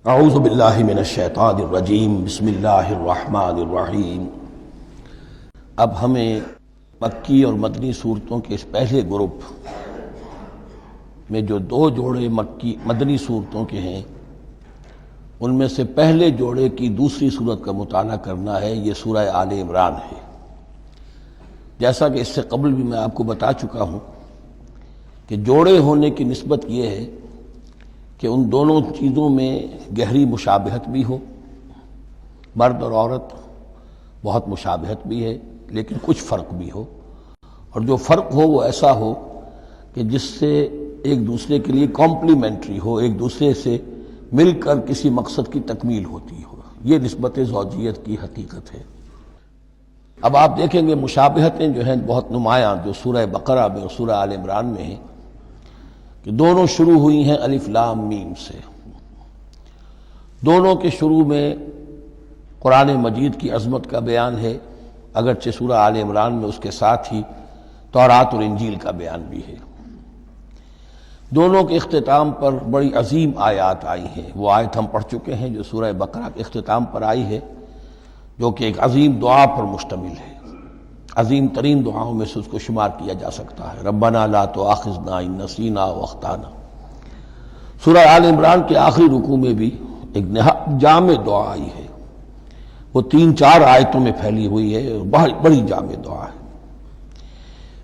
اعوذ باللہ من الشیطان الرجیم بسم اللہ الرحمن الرحیم۔ اب ہمیں مکی اور مدنی صورتوں کے اس پہلے گروپ میں جو دو جوڑے مدنی صورتوں کے ہیں ان میں سے پہلے جوڑے کی دوسری صورت کا مطالعہ کرنا ہے۔ یہ سورہ آل عمران ہے۔ جیسا کہ اس سے قبل بھی میں آپ کو بتا چکا ہوں کہ جوڑے ہونے کی نسبت یہ ہے کہ ان دونوں چیزوں میں گہری مشابہت بھی ہو، مرد اور عورت بہت مشابہت بھی ہے لیکن کچھ فرق بھی ہو، اور جو فرق ہو وہ ایسا ہو کہ جس سے ایک دوسرے کے لیے کمپلیمنٹری ہو، ایک دوسرے سے مل کر کسی مقصد کی تکمیل ہوتی ہو۔ یہ نسبت زوجیت کی حقیقت ہے۔ اب آپ دیکھیں گے مشابہتیں جو ہیں بہت نمایاں جو سورہ بقرہ میں اور سورہ آل عمران میں ہیں کہ دونوں شروع ہوئی ہیں الف لام میم سے۔ دونوں کے شروع میں قرآن مجید کی عظمت کا بیان ہے، اگرچہ سورہ آل عمران میں اس کے ساتھ ہی تورات اور انجیل کا بیان بھی ہے۔ دونوں کے اختتام پر بڑی عظیم آیات آئی ہیں۔ وہ آیت ہم پڑھ چکے ہیں جو سورہ بقرہ کے اختتام پر آئی ہے، جو کہ ایک عظیم دعا پر مشتمل ہے۔ عظیم ترین دعاؤں میں سے اس کو شمار کیا جا سکتا ہے، ربنا لا تؤاخذنا ان نسینا واخطانا۔ سورہ آل عمران کے آخری رکوع میں بھی ایک نہایت جامع دعا آئی ہے، وہ 3-4 آیتوں میں پھیلی ہوئی ہے، بڑی جامع دعا ہے۔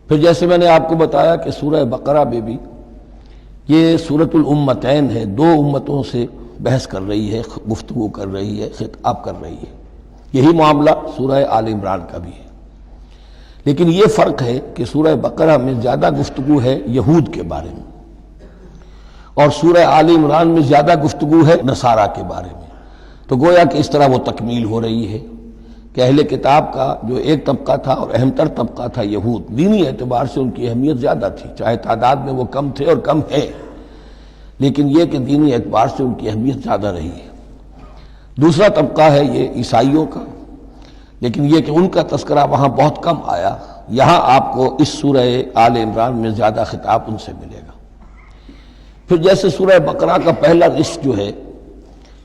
پھر جیسے میں نے آپ کو بتایا کہ سورہ بقرہ میں بھی یہ سورۃ الامتین ہے، دو امتوں سے بحث کر رہی ہے، گفتگو کر رہی ہے، خطاب کر رہی ہے۔ یہی معاملہ سورہ آل عمران کا بھی ہے، لیکن یہ فرق ہے کہ سورہ بقرہ میں زیادہ گفتگو ہے یہود کے بارے میں، اور سورہ آل عمران میں زیادہ گفتگو ہے نصارہ کے بارے میں۔ تو گویا کہ اس طرح وہ تکمیل ہو رہی ہے کہ اہل کتاب کا جو ایک طبقہ تھا اور اہم تر طبقہ تھا یہود، دینی اعتبار سے ان کی اہمیت زیادہ تھی، چاہے تعداد میں وہ کم تھے اور کم ہے، لیکن یہ کہ دینی اعتبار سے ان کی اہمیت زیادہ رہی ہے۔ دوسرا طبقہ ہے یہ عیسائیوں کا، لیکن یہ کہ ان کا تذکرہ وہاں بہت کم آیا، یہاں آپ کو اس سورہ آل عمران میں زیادہ خطاب ان سے ملے گا۔ پھر جیسے سورہ بقرہ کا پہلا نصف جو ہے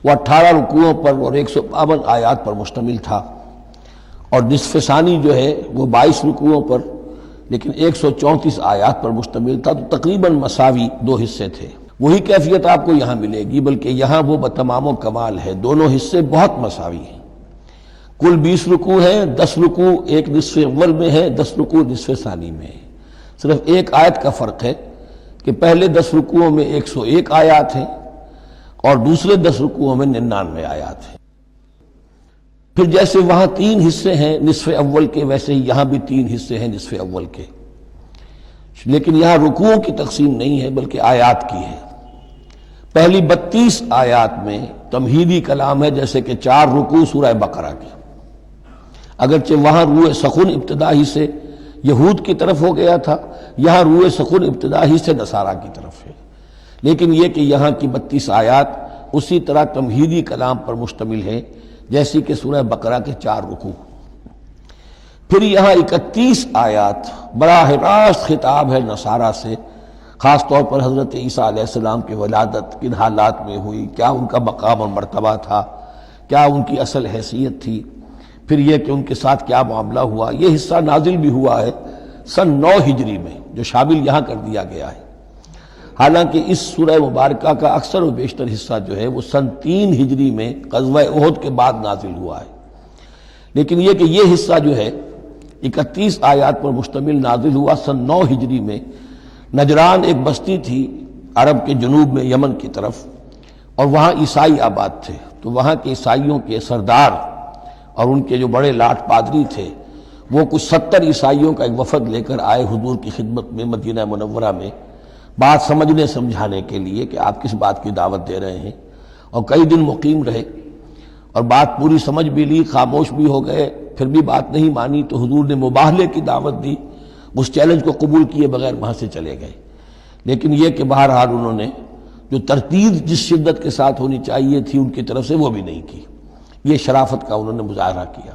وہ 18 رکوعوں پر اور 152 آیات پر مشتمل تھا، اور نصف ثانی جو ہے وہ 22 رکوعوں پر لیکن 134 آیات پر مشتمل تھا، تو تقریباً مساوی دو حصے تھے۔ وہی کیفیت آپ کو یہاں ملے گی، بلکہ یہاں وہ بتمام و کمال ہے، دونوں حصے بہت مساوی ہیں۔ کل 20 رکوع ہیں، 10 رکوع ایک نصف اول میں ہے، 10 رکوع نصف ثانی میں ہے۔ صرف ایک آیت کا فرق ہے کہ پہلے 10 رکوعوں میں 101 آیات ہیں اور دوسرے 10 رکوعوں میں 99 آیات ہیں۔ پھر جیسے وہاں 3 حصے ہیں نصف اول کے، ویسے ہی یہاں بھی 3 حصے ہیں نصف اول کے، لیکن یہاں رکوعوں کی تقسیم نہیں ہے بلکہ آیات کی ہے۔ پہلی 32 آیات میں تمہیدی کلام ہے، جیسے کہ 4 رکوع سورہ بقرہ کے، اگرچہ وہاں روح سخن ابتدا ہی سے یہود کی طرف ہو گیا تھا، یہاں روح سخن ابتدا ہی سے نصارہ کی طرف ہے، لیکن یہ کہ یہاں کی 32 آیات اسی طرح تمہیدی کلام پر مشتمل ہے جیسی کہ سورہ بقرہ کے 4 رکوع۔ پھر یہاں 31 آیات براہ راست خطاب ہے نصارہ سے، خاص طور پر حضرت عیسیٰ علیہ السلام کی ولادت کن حالات میں ہوئی، کیا ان کا مقام اور مرتبہ تھا، کیا ان کی اصل حیثیت تھی، پھر یہ کہ ان کے ساتھ کیا معاملہ ہوا۔ یہ حصہ نازل بھی ہوا ہے سن 9 ہجری میں، جو شامل یہاں کر دیا گیا ہے، حالانکہ اس سورہ مبارکہ کا اکثر و بیشتر حصہ جو ہے وہ سن 3 ہجری میں غزوہ احد کے بعد نازل ہوا ہے، لیکن یہ کہ یہ حصہ جو ہے 31 آیات پر مشتمل نازل ہوا سن 9 ہجری میں۔ نجران ایک بستی تھی عرب کے جنوب میں یمن کی طرف، اور وہاں عیسائی آباد تھے، تو وہاں کے عیسائیوں کے سردار اور ان کے جو بڑے لاٹ پادری تھے وہ کچھ 70 عیسائیوں کا ایک وفد لے کر آئے حضور کی خدمت میں مدینہ منورہ میں، بات سمجھنے سمجھانے کے لیے کہ آپ کس بات کی دعوت دے رہے ہیں، اور کئی دن مقیم رہے اور بات پوری سمجھ بھی لی، خاموش بھی ہو گئے، پھر بھی بات نہیں مانی تو حضور نے مباہلے کی دعوت دی، اس چیلنج کو قبول کیے بغیر وہاں سے چلے گئے۔ لیکن یہ کہ بہرحال انہوں نے جو ترتیب جس شدت کے ساتھ ہونی چاہیے تھی ان کی طرف سے وہ بھی نہیں کی، یہ شرافت کا انہوں نے مظاہرہ کیا۔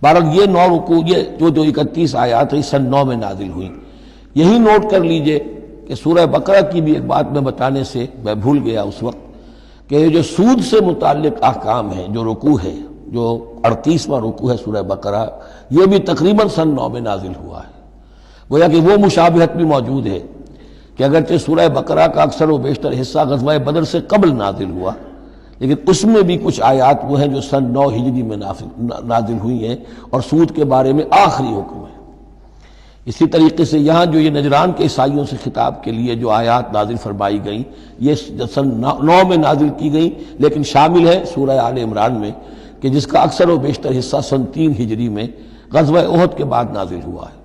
بہرحال یہ 9 رکوع، یہ جو 31 آیات ہیں سن 9 میں نازل ہوئی۔ یہی نوٹ کر لیجئے کہ سورہ بقرہ کی بھی ایک بات میں بتانے سے میں بھول گیا اس وقت کہ جو سود سے متعلق احکام ہیں، جو رکوع ہے، جو 38واں رکوع ہے سورہ بقرہ، یہ بھی تقریباً سن 9 میں نازل ہوا ہے۔ گویا کہ وہ مشابہت بھی موجود ہے کہ اگرچہ سورہ بقرہ کا اکثر و بیشتر حصہ غزوہ بدر سے قبل نازل ہوا، لیکن اس میں بھی کچھ آیات وہ ہیں جو سن 9 ہجری میں نازل ہوئی ہیں اور سود کے بارے میں آخری حکم ہے۔ اسی طریقے سے یہاں جو یہ نجران کے عیسائیوں سے خطاب کے لیے جو آیات نازل فرمائی گئیں، یہ سن 9 میں نازل کی گئیں، لیکن شامل ہے سورہ آل عمران میں کہ جس کا اکثر و بیشتر حصہ سن 3 ہجری میں غزوہ احد کے بعد نازل ہوا ہے۔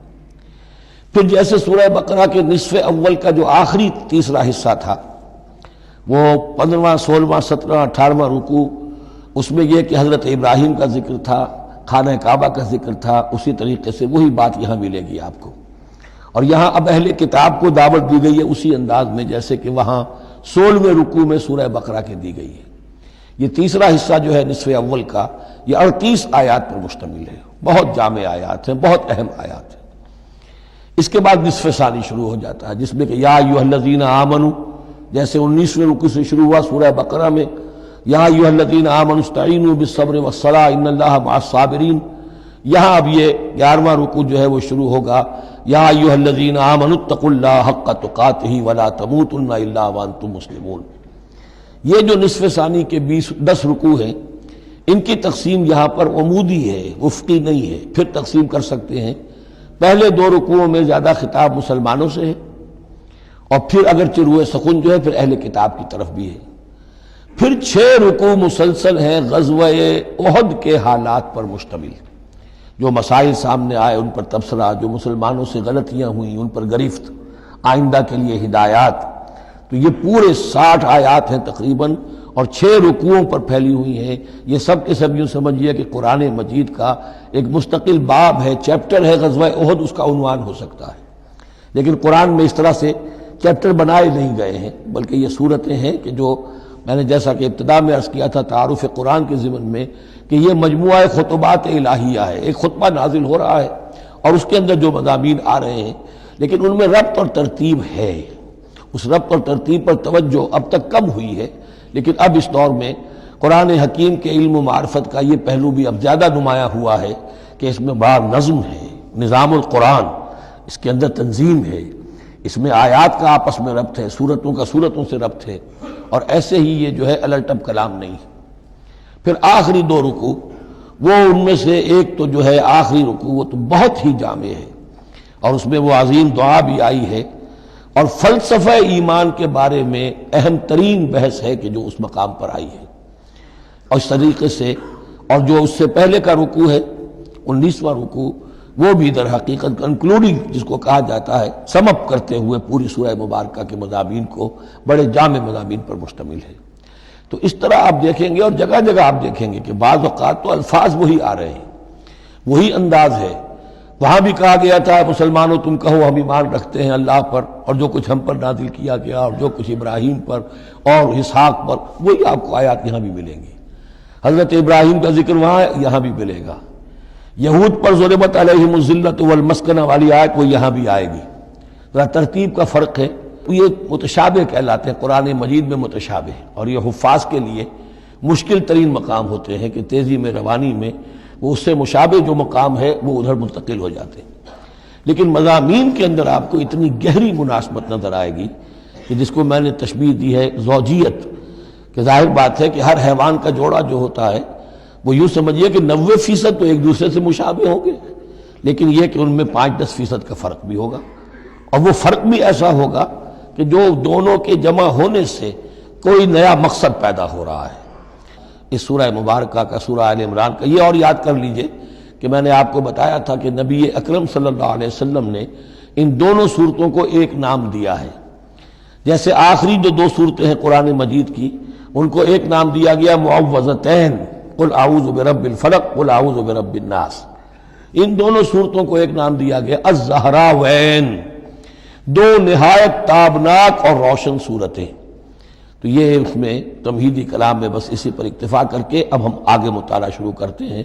پھر جیسے سورہ بقرہ کے نصف اول کا جو آخری تیسرا حصہ تھا، وہ 15واں، 16واں، 17واں، 18واں رکوع، اس میں یہ کہ حضرت ابراہیم کا ذکر تھا، خانہ کعبہ کا ذکر تھا، اسی طریقے سے وہی بات یہاں ملے گی آپ کو۔ اور یہاں اب اہل کتاب کو دعوت دی گئی ہے اسی انداز میں جیسے کہ وہاں 16ویں رکوع میں سورہ بقرہ کے دی گئی ہے۔ یہ تیسرا حصہ جو ہے نصف اول کا، یہ 38 آیات پر مشتمل ہے، بہت جامع آیات ہیں، بہت اہم آیات ہیں۔ اس کے بعد نصف ثانی شروع ہو جاتا ہے جس میں کہ یا ایھا الذین آمنوا، جیسے 19ویں رکوع سے شروع ہوا سورہ بقرہ میں یا ایھا الذین آمنوا استعینوا بالصبر والصلاۃ ان اللہ مع الصابرین، یہاں اب یہ 11واں رکوع جو ہے وہ شروع ہوگا یا ایھا الذین آمنوا اتقوا اللہ حق تقاتہ ولا تموتن الا وانتم مسلمون۔ یہ جو نصف ثانی کے 10 رکوع ہیں، ان کی تقسیم یہاں پر عمودی ہے، افقی نہیں ہے۔ پھر تقسیم کر سکتے ہیں، پہلے 2 رکوعوں میں زیادہ خطاب مسلمانوں سے ہے، اور پھر اگرچہ روئے سخن جو ہے پھر اہل کتاب کی طرف بھی ہے۔ پھر 6 رکوع مسلسل ہیں غزوہ احد کے حالات پر مشتمل، جو مسائل سامنے آئے ان پر تبصرہ، جو مسلمانوں سے غلطیاں ہوئیں ان پر گرفت، آئندہ کے لیے ہدایات۔ تو یہ پورے 60 آیات ہیں تقریباً، اور 6 رکوعوں پر پھیلی ہوئی ہیں۔ یہ سب کے سب یوں سمجھیے کہ قرآن مجید کا ایک مستقل باب ہے، چیپٹر ہے غزوہ احد، اس کا عنوان ہو سکتا ہے۔ لیکن قرآن میں اس طرح سے چیپٹر بنائے نہیں گئے ہیں، بلکہ یہ صورتیں ہیں کہ جو میں نے جیسا کہ ابتدا میں عرض کیا تھا تعارف قرآن کے ضمن میں کہ یہ مجموعہ خطبات الہیہ ہے، ایک خطبہ نازل ہو رہا ہے اور اس کے اندر جو مضامین آ رہے ہیں، لیکن ان میں ربط اور ترتیب ہے۔ اس ربط اور ترتیب پر توجہ اب تک کم ہوئی ہے، لیکن اب اس دور میں قرآن حکیم کے علم و معرفت کا یہ پہلو بھی اب زیادہ نمایاں ہوا ہے کہ اس میں بڑا نظم ہے، نظام القرآن، اس کے اندر تنظیم ہے، اس میں آیات کا آپس میں ربط ہے، سورتوں کا سورتوں سے ربط ہے، اور ایسے ہی یہ جو ہے الٹپ کلام نہیں۔ پھر آخری 2 رکوع، وہ ان میں سے ایک تو جو ہے آخری رکوع وہ تو بہت ہی جامع ہے، اور اس میں وہ عظیم دعا بھی آئی ہے، اور فلسفہ ایمان کے بارے میں اہم ترین بحث ہے کہ جو اس مقام پر آئی ہے۔ اور اس طریقے سے، اور جو اس سے پہلے کا رکوع ہے 19واں رکوع، وہ بھی در حقیقت کنکلوڈنگ جس کو کہا جاتا ہے، سم اپ کرتے ہوئے پوری سورہ مبارکہ کے مضامین کو، بڑے جامع مضامین پر مشتمل ہے۔ تو اس طرح آپ دیکھیں گے، اور جگہ جگہ آپ دیکھیں گے کہ بعض اوقات تو الفاظ وہی آ رہے ہیں، وہی انداز ہے۔ وہاں بھی کہا گیا تھا مسلمانوں تم کہو ہم ایمان رکھتے ہیں اللہ پر اور جو کچھ ہم پر نازل کیا گیا اور جو کچھ ابراہیم پر اور اسحاق پر، وہی آپ کو آیات یہاں بھی ملیں گی۔ حضرت ابراہیم کا ذکر وہاں ہے، یہاں بھی ملے گا۔ یہود پر ضربت علیہم الذلۃ والمسکنہ والی آیت وہ یہاں بھی آئے گی۔ ذرا ترتیب کا فرق ہے، یہ متشابہ کہلاتے ہیں، قرآن مجید میں متشابہ، اور یہ حفاظ کے لیے مشکل ترین مقام ہوتے ہیں کہ تیزی میں روانی میں وہ اس سے مشابہ جو مقام ہے وہ ادھر منتقل ہو جاتے ہیں۔ لیکن مضامین کے اندر آپ کو اتنی گہری مناسبت نظر آئے گی کہ جس کو میں نے تشبیہ دی ہے زوجیت، کہ ظاہر بات ہے کہ ہر حیوان کا جوڑا جو ہوتا ہے وہ یوں سمجھیے کہ 90% تو ایک دوسرے سے مشابہ ہوں گے، لیکن یہ کہ ان میں 5-10% کا فرق بھی ہوگا، اور وہ فرق بھی ایسا ہوگا کہ جو دونوں کے جمع ہونے سے کوئی نیا مقصد پیدا ہو رہا ہے۔ اس سورہ مبارکہ کا، سورہ آل عمران کا، یہ اور یاد کر لیجئے کہ میں نے آپ کو بتایا تھا کہ نبی اکرم صلی اللہ علیہ وسلم نے ان دونوں صورتوں کو ایک نام دیا ہے۔ جیسے آخری جو 2 صورتیں ہیں قرآن مجید کی، ان کو ایک نام دیا گیا معوذتین، قل اعوذ برب الفلق قل اعوذ برب الناس۔ ان دونوں صورتوں کو ایک نام دیا گیا الزہراوین، 2 نہایت تابناک اور روشن صورتیں۔ تو یہ اس میں تمہیدی کلام میں بس اسی پر اکتفا کر کے اب ہم آگے مطالعہ شروع کرتے ہیں۔